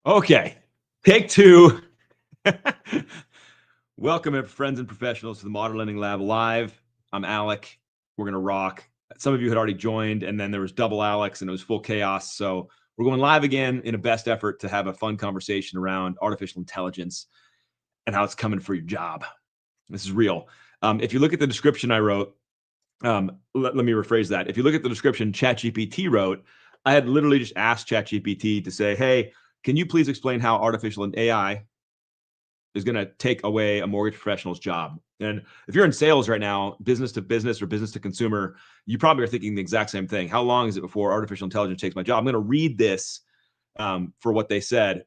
Okay, take two. Welcome, friends and professionals, to the Modern Lending Lab Live. I'm Alec. We're going to rock. Some of you had already joined, and then there was double Alex, and it was full chaos. So we're going live again in a best effort to have a fun conversation around artificial intelligence and how it's coming for your job. This is real. If you look at the description I wrote, let me rephrase that. If you look at the description ChatGPT wrote, I had literally just asked ChatGPT to say, hey, can you please explain how artificial AI is going to take away a mortgage professional's job? And if you're in sales right now, business to business or business to consumer, you probably are thinking the exact same thing. How long is it before artificial intelligence takes my job? I'm going to read this for what they said.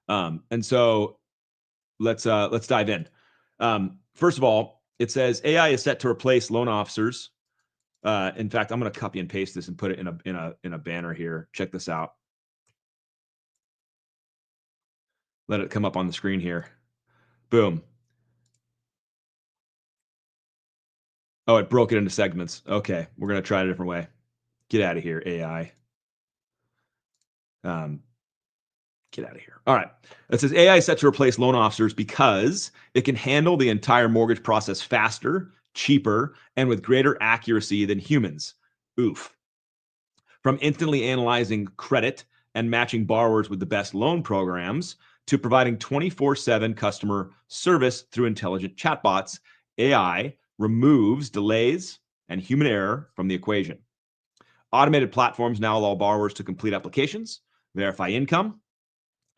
And so let's dive in. First of all, it says AI is set to replace loan officers. In fact, I'm going to copy and paste this and put it in a banner here. Check this out. Let it come up on the screen here. Boom. Oh, it broke it into segments. Okay, we're going to try it a different way. Get out of here, AI. Get out of here. All right. It says AI is set to replace loan officers because it can handle the entire mortgage process faster, cheaper, and with greater accuracy than humans. Oof. From instantly analyzing credit and matching borrowers with the best loan programs to providing 24/7 customer service through intelligent chatbots, AI removes delays and human error from the equation. Automated platforms now allow borrowers to complete applications, verify income,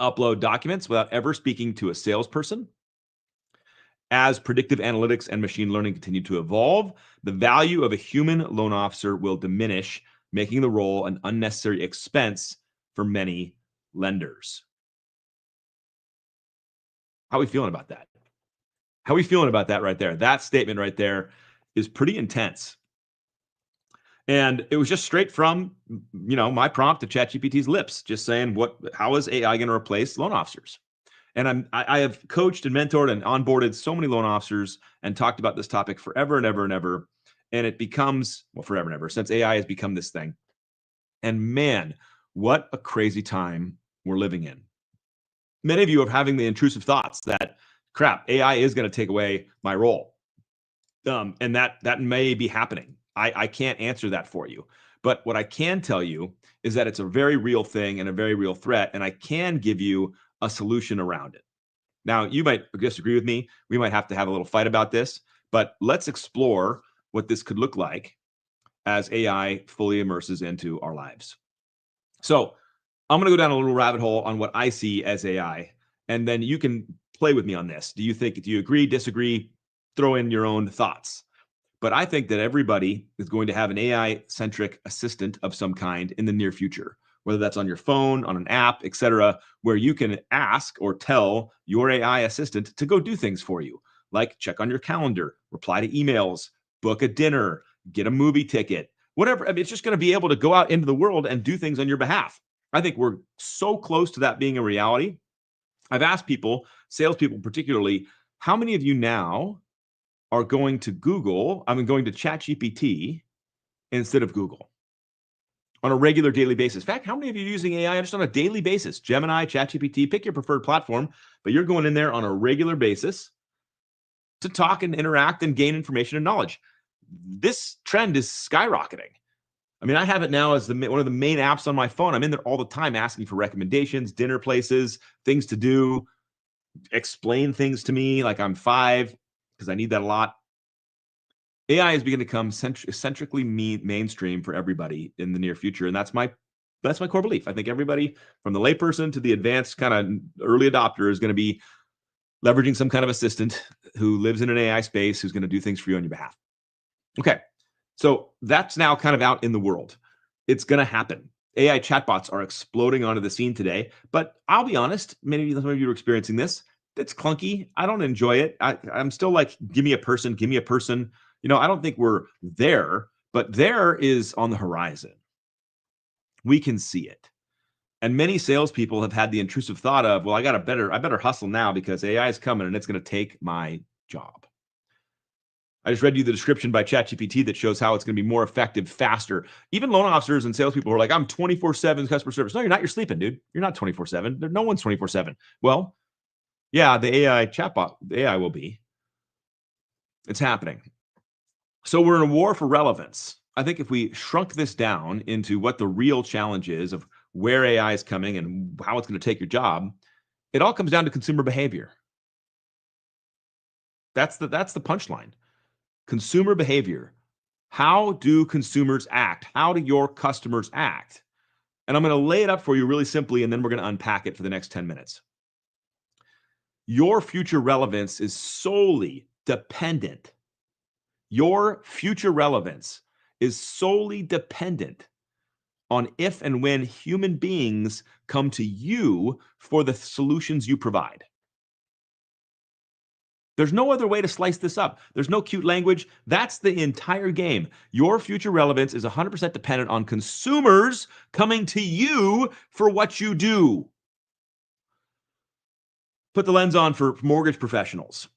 upload documents without ever speaking to a salesperson. As predictive analytics and machine learning continue to evolve, the value of a human loan officer will diminish, making the role an unnecessary expense for many lenders. How are we feeling about that? How are we feeling about that right there? That statement right there is pretty intense. And it was just straight from, my prompt to ChatGPT's lips, just saying, how is AI going to replace loan officers? And I have coached and mentored and onboarded so many loan officers and talked about this topic forever and ever and ever. And it becomes, forever and ever, since AI has become this thing. And man, what a crazy time we're living in. Many of you are having the intrusive thoughts that, crap, AI is going to take away my role. And that may be happening. I can't answer that for you. But what I can tell you is that it's a very real thing and a very real threat. And I can give you a solution around it. Now, you might disagree with me. We might have to have a little fight about this. But let's explore what this could look like as AI fully immerses into our lives. So I'm going to go down a little rabbit hole on what I see as AI. And then you can play with me on this. Do you agree, disagree? Throw in your own thoughts. But I think that everybody is going to have an AI-centric assistant of some kind in the near future, whether that's on your phone, on an app, etc., where you can ask or tell your AI assistant to go do things for you, like check on your calendar, reply to emails, book a dinner, get a movie ticket, whatever. I mean, it's just going to be able to go out into the world and do things on your behalf. I think we're so close to that being a reality. I've asked people, salespeople particularly, how many of you now are going to going to ChatGPT instead of Google on a regular daily basis? In fact, how many of you are using AI just on a daily basis? Gemini, ChatGPT, pick your preferred platform, but you're going in there on a regular basis to talk and interact and gain information and knowledge. This trend is skyrocketing. I mean, I have it now as one of the main apps on my phone. I'm in there all the time asking for recommendations, dinner places, things to do, explain things to me like I'm 5, because I need that a lot. AI is beginning to come centrically mainstream for everybody in the near future, and that's my core belief. I think everybody, from the layperson to the advanced kind of early adopter, is going to be leveraging some kind of assistant who lives in an AI space, who's going to do things for you on your behalf. Okay, so that's now kind of out in the world. It's going to happen. AI chatbots are exploding onto the scene today, but I'll be honest, some of you are experiencing this. It's clunky. I don't enjoy it. I'm still like, give me a person. I don't think we're there, but there is on the horizon. We can see it. And many salespeople have had the intrusive thought of, well, I better hustle now because AI is coming and it's going to take my job. I just read you the description by ChatGPT that shows how it's going to be more effective, faster. Even loan officers and salespeople are like, I'm 24/7 customer service. No, you're not. You're sleeping, dude. You're not 24/7. No one's 24/7. Well, yeah, the AI chatbot, the AI will be. It's happening. So we're in a war for relevance. I think if we shrunk this down into what the real challenge is of where AI is coming and how it's going to take your job, it all comes down to consumer behavior. That's the punchline. Consumer behavior. How do consumers act? How do your customers act? And I'm going to lay it up for you really simply, and then we're going to unpack it for the next 10 minutes. Your future relevance is solely dependent. Your future relevance is solely dependent on if and when human beings come to you for the solutions you provide. There's no other way to slice this up. There's no cute language. That's the entire game. Your future relevance is 100% dependent on consumers coming to you for what you do. Put the lens on for mortgage professionals.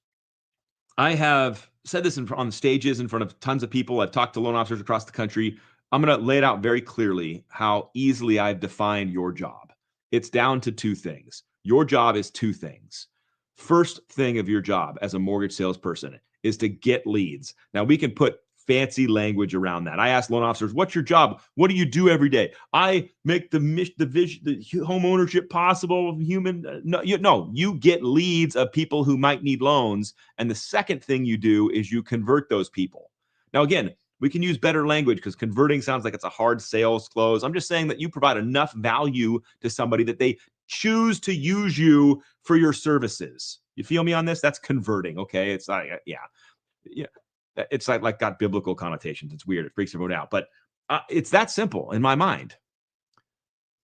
I have said this on stages in front of tons of people. I've talked to loan officers across the country. I'm going to lay it out very clearly how easily I've defined your job. It's down to two things. Your job is two things. First thing of your job as a mortgage salesperson is to get leads. Now, we can put fancy language around that. I ask loan officers, what's your job? What do you do every day? I make the vision, the home ownership possible. You get leads of people who might need loans. And the second thing you do is you convert those people. Now, again, we can use better language because converting sounds like it's a hard sales close. I'm just saying that you provide enough value to somebody that they choose to use you for your services. You feel me on this? That's converting. Okay. It's like, yeah. It's like got biblical connotations. It's weird. It freaks everyone out, but it's that simple in my mind.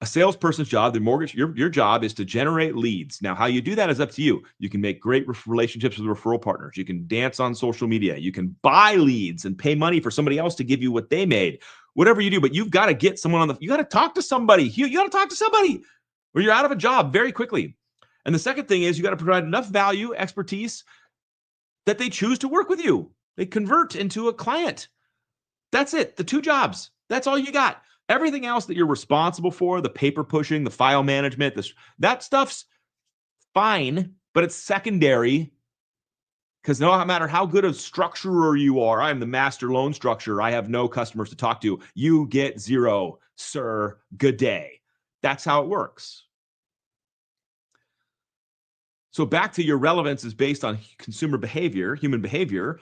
A salesperson's job, the mortgage, your job is to generate leads. Now, how you do that is up to you. You can make great relationships with referral partners. You can dance on social media. You can buy leads and pay money for somebody else to give you what they made. Whatever you do, but you've got to get someone you got to talk to somebody. You got to talk to somebody or you're out of a job very quickly. And the second thing is you got to provide enough value, expertise that they choose to work with you. They convert into a client. That's it. The two jobs. That's all you got. Everything else that you're responsible for, the paper pushing, the file management, that stuff's fine, but it's secondary because no matter how good a structurer you are, I'm the master loan structurer. I have no customers to talk to. You get zero, sir. Good day. That's how it works. So back to your relevance is based on consumer behavior, human behavior.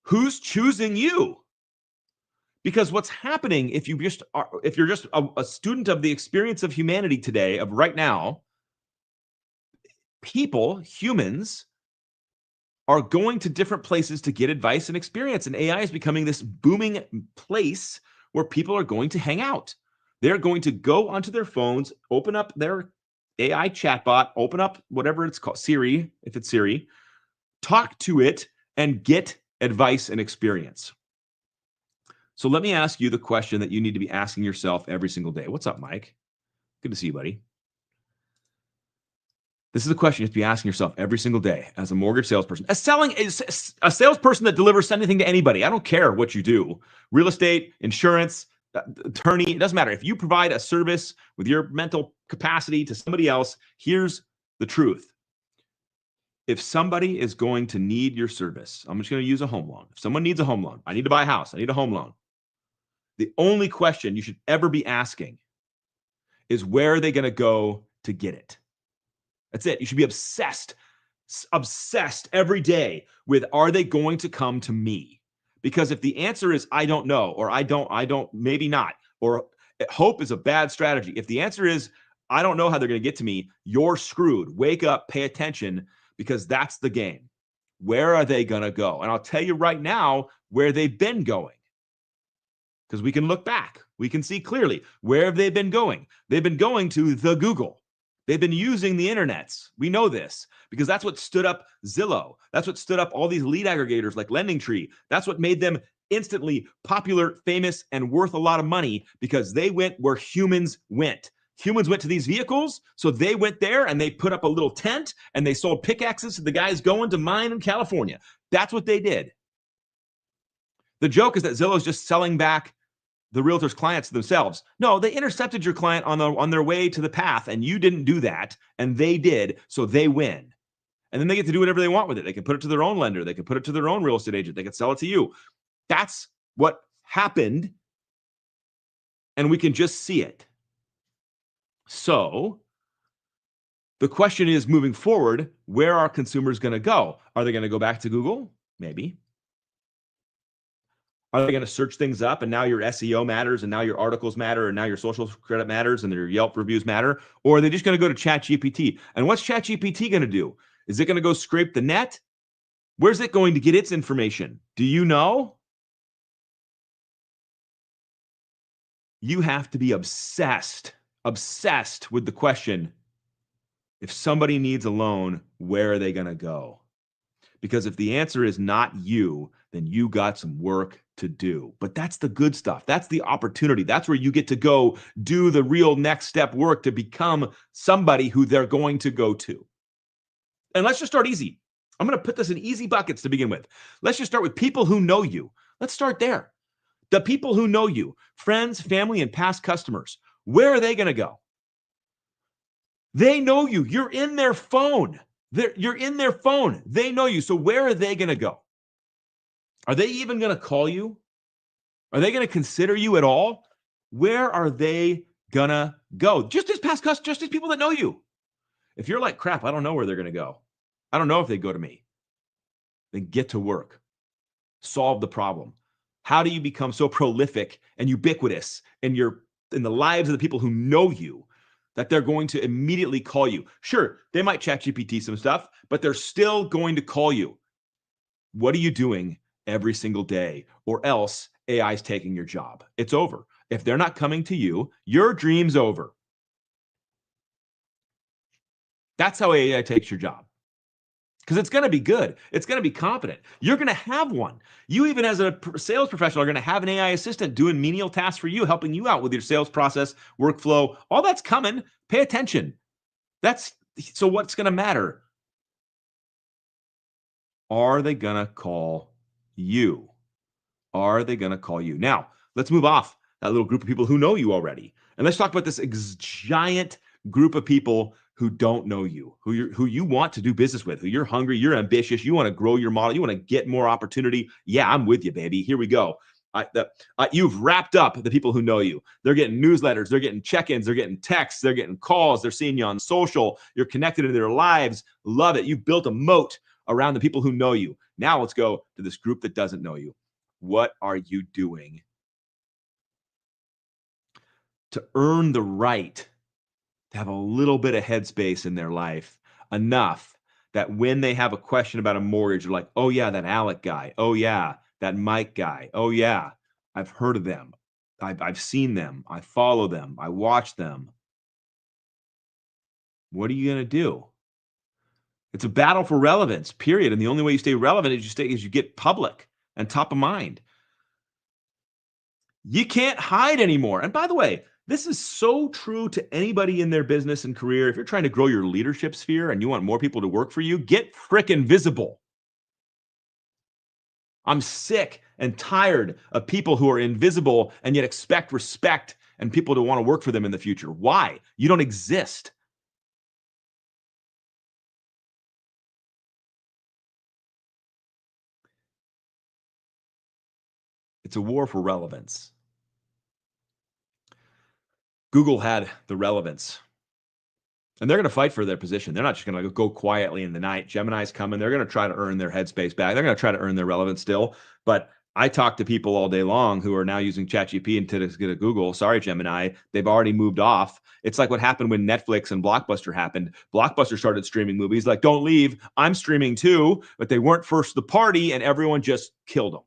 Who's choosing you? Because what's happening if you're just a student of the experience of humanity today, of right now, humans are going to different places to get advice and experience. And AI is becoming this booming place where people are going to hang out. They're going to go onto their phones, open up their AI chatbot, open up whatever it's called, Siri, if it's Siri, talk to it and get advice and experience. So let me ask you the question that you need to be asking yourself every single day. What's up, Mike? Good to see you, buddy. This is a question you have to be asking yourself every single day as a mortgage salesperson. A salesperson that delivers anything to anybody. I don't care what you do. Real estate, insurance, attorney, it doesn't matter. If you provide a service with your mental capacity to somebody else, here's the truth. If somebody is going to need your service, I'm just going to use a home loan. If someone needs a home loan, I need to buy a house, I need a home loan. The only question you should ever be asking is where are they going to go to get it? That's it. You should be obsessed every day with, are they going to come to me? Because if the answer is, I don't know, or I don't, maybe not, or hope is a bad strategy. If the answer is, I don't know how they're going to get to me, you're screwed. Wake up, pay attention, because that's the game. Where are they going to go? And I'll tell you right now where they've been going. Because we can look back. We can see clearly. Where have they been going? They've been going to the Google. They've been using the internets. We know this because that's what stood up Zillow. That's what stood up all these lead aggregators like LendingTree. That's what made them instantly popular, famous, and worth a lot of money because they went where humans went. Humans went to these vehicles, so they went there and they put up a little tent and they sold pickaxes to the guys going to mine in California. That's what they did. The joke is that Zillow is just selling back the realtor's clients themselves. No, they intercepted your client on their way to the path, and you didn't do that, and they did, so they win. And then they get to do whatever they want with it. They can put it to their own lender. They can put it to their own real estate agent. They can sell it to you. That's what happened, and we can just see it. So the question is, moving forward, where are consumers going to go? Are they going to go back to Google? Maybe. Are they going to search things up and now your SEO matters and now your articles matter and now your social credit matters and your Yelp reviews matter? Or are they just going to go to ChatGPT? And what's ChatGPT going to do? Is it going to go scrape the net? Where's it going to get its information? Do you know? You have to be obsessed with the question, if somebody needs a loan, where are they going to go? Because if the answer is not you, then you got some work to do. But that's the good stuff. That's the opportunity. That's where you get to go do the real next step work to become somebody who they're going to go to. And let's just start easy. I'm going to put this in easy buckets to begin with. Let's just start with people who know you. Let's start there. The people who know you, friends, family, and past customers, where are they going to go? They know you. You're in their phone. You're in their phone. They know you. So where are they going to go? Are they even going to call you? Are they going to consider you at all? Where are they going to go? Just as past customers, just as people that know you. If you're like, crap, I don't know where they're going to go. I don't know if they go to me. Then get to work. Solve the problem. How do you become so prolific and ubiquitous in the lives of the people who know you that they're going to immediately call you? Sure, they might ChatGPT some stuff, but they're still going to call you. What are you doing every single day? Or else AI is taking your job. It's over. If they're not coming to you, your dream's over. That's how AI takes your job. Because it's going to be good. It's going to be competent. You're going to have one. You, even as a sales professional, are going to have an AI assistant doing menial tasks for you, helping you out with your sales process, workflow. All that's coming. Pay attention. So what's going to matter? Are they going to call you? Are they going to call you? Now, let's move off that little group of people who know you already. And let's talk about this giant group of people who don't know you, who you want to do business with, who you're hungry, you're ambitious, you want to grow your model, you want to get more opportunity. Yeah, I'm with you, baby. Here we go. You've wrapped up the people who know you. They're getting newsletters, they're getting check-ins, they're getting texts, they're getting calls, they're seeing you on social, you're connected in their lives. Love it. You've built a moat around the people who know you. Now let's go to this group that doesn't know you. What are you doing to earn the right to have a little bit of headspace in their life, enough that when they have a question about a mortgage, they're like, oh yeah, that Alec guy. Oh yeah, that Mike guy. Oh yeah, I've heard of them. I've seen them. I follow them. I watch them. What are you going to do? It's a battle for relevance, period. And the only way you stay relevant is you get public and top of mind. You can't hide anymore. And by the way, this is so true to anybody in their business and career. If you're trying to grow your leadership sphere and you want more people to work for you, get frickin' visible. I'm sick and tired of people who are invisible and yet expect respect and people to want to work for them in the future. Why? You don't exist. It's a war for relevance. Google had the relevance. And they're going to fight for their position. They're not just going to go quietly in the night. Gemini's coming. They're going to try to earn their headspace back. They're going to try to earn their relevance still. But I talk to people all day long who are now using ChatGPT and to get a Google. Sorry, Gemini. They've already moved off. It's like what happened when Netflix and Blockbuster happened. Blockbuster started streaming movies like, don't leave. I'm streaming too. But they weren't first to the party and everyone just killed them.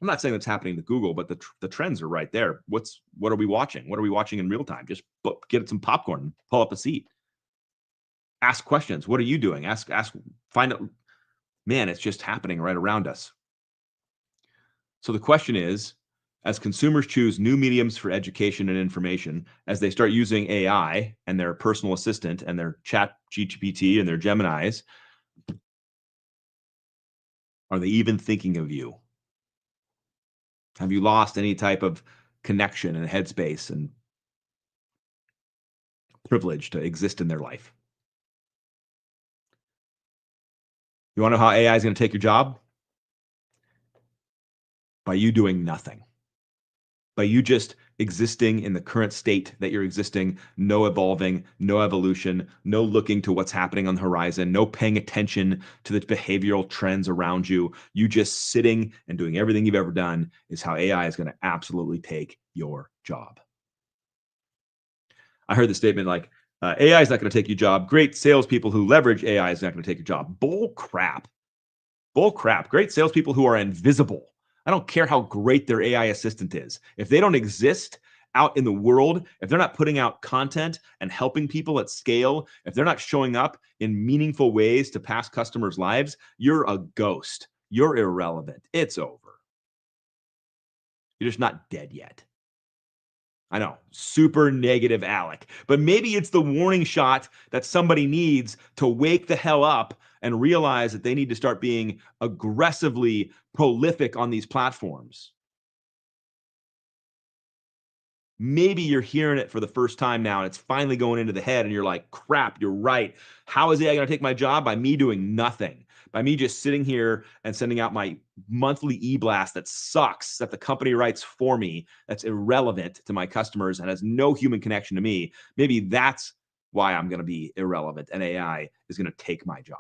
I'm not saying that's happening to Google, but the trends are right there. What are we watching? What are we watching in real time? Just get some popcorn, pull up a seat, ask questions. What are you doing? Find out. Man, it's just happening right around us. So the question is, as consumers choose new mediums for education and information, as they start using AI and their personal assistant and their chat GPT and their Geminis, are they even thinking of you? Have you lost any type of connection and headspace and privilege to exist in their life? You want to know how AI is going to take your job? By you doing nothing. By you just existing in the current state that you're existing, no evolving, no evolution, no looking to what's happening on the horizon, no paying attention to the behavioral trends around you. You just sitting and doing everything you've ever done is how AI is going to absolutely take your job. I heard the statement like, AI is not going to take your job. Great salespeople who leverage AI is not going to take your job. Bull crap. Bull crap. Great salespeople who are invisible. I don't care how great their AI assistant is. If they don't exist out in the world, if they're not putting out content and helping people at scale, if they're not showing up in meaningful ways to past customers' lives, you're a ghost. You're irrelevant. It's over. You're just not dead yet. I know, super negative Alec, but maybe it's the warning shot that somebody needs to wake the hell up and realize that they need to start being aggressively prolific on these platforms. Maybe you're hearing it for the first time now and it's finally going into the head and you're like, crap, you're right. How is AI going to take my job? By me doing nothing. By me just sitting here and sending out my monthly e-blast that sucks, that the company writes for me, that's irrelevant to my customers and has no human connection to me. Maybe that's why I'm going to be irrelevant and AI is going to take my job.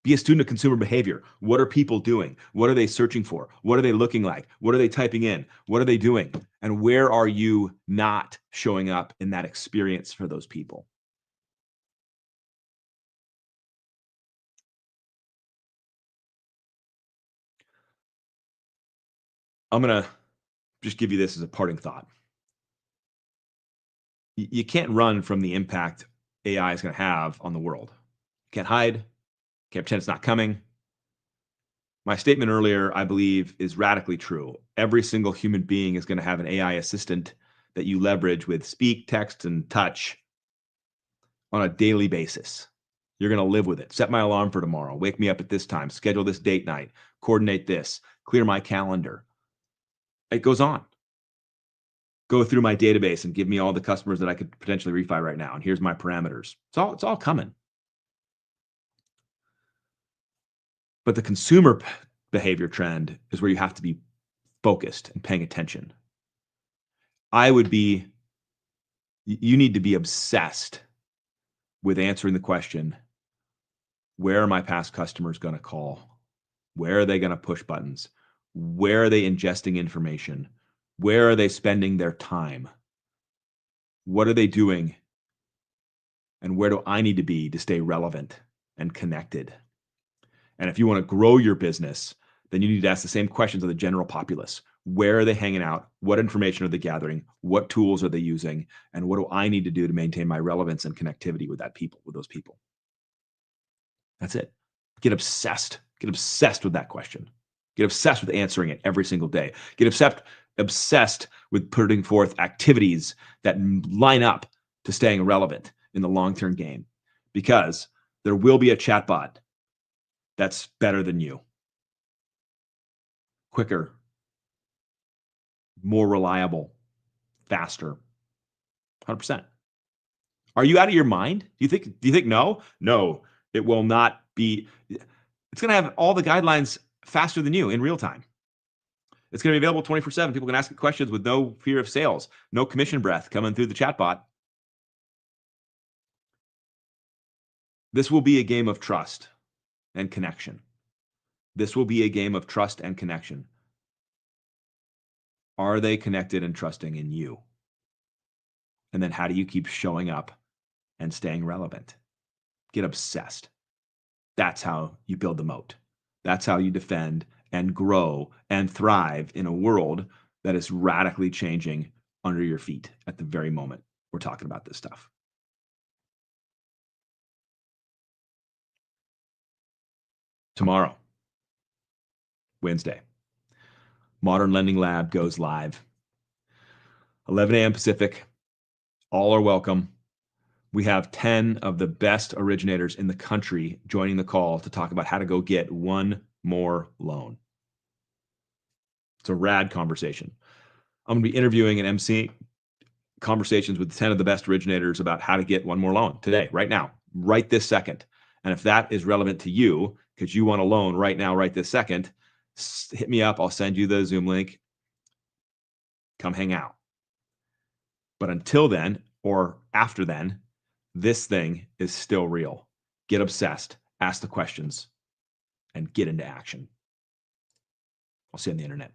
Be a student of consumer behavior. What are people doing? What are they searching for? What are they looking like? What are they typing in? What are they doing? And where are you not showing up in that experience for those people? I'm going to just give you this as a parting thought. You can't run from the impact AI is going to have on the world. You can't hide, can't pretend it's not coming. My statement earlier, I believe, is radically true. Every single human being is going to have an AI assistant that you leverage with speak, text, and touch on a daily basis. You're going to live with it. Set my alarm for tomorrow. Wake me up at this time. Schedule this date night. Coordinate this. Clear my calendar. It goes on. Go through my database and give me all the customers that I could potentially refi right now. And here's my parameters. It's all coming. But the consumer behavior trend is where you have to be focused and paying attention. You need to be obsessed with answering the question, where are my past customers going to call? Where are they going to push buttons? Where are they ingesting information? Where are they spending their time? What are they doing? And where do I need to be to stay relevant and connected? And if you want to grow your business, then you need to ask the same questions of the general populace. Where are they hanging out? What information are they gathering? What tools are they using? And what do I need to do to maintain my relevance and connectivity with those people? That's it. Get obsessed. Get obsessed with that question. Get obsessed with answering it every single day. Get obsessed with putting forth activities that line up to staying relevant in the long-term game, because there will be a chatbot that's better than you, quicker, more reliable, faster, 100%. Are you out of your mind? Do you think no? No, it will not be. It's going to have all the guidelines faster than you in real time. It's going to be available 24/7. People can ask questions with no fear of sales, no commission breath coming through the chatbot. This will be a game of trust and connection. This will be a game of trust and connection. Are they connected and trusting in you? And then how do you keep showing up and staying relevant? Get obsessed. That's how you build the moat. That's how you defend and grow and thrive in a world that is radically changing under your feet at the very moment we're talking about this stuff. Tomorrow, Wednesday, Modern Lending Lab goes live. 11 a.m. Pacific. All are welcome. We have 10 of the best originators in the country joining the call to talk about how to go get one more loan. It's a rad conversation. I'm going to be interviewing and emceeing conversations with 10 of the best originators about how to get one more loan today, right now, right this second. And if that is relevant to you, because you want a loan right now, right this second, hit me up. I'll send you the Zoom link. Come hang out. But until then, or after then, this thing is still real. Get obsessed, ask the questions, and get into action. I'll see you on the internet.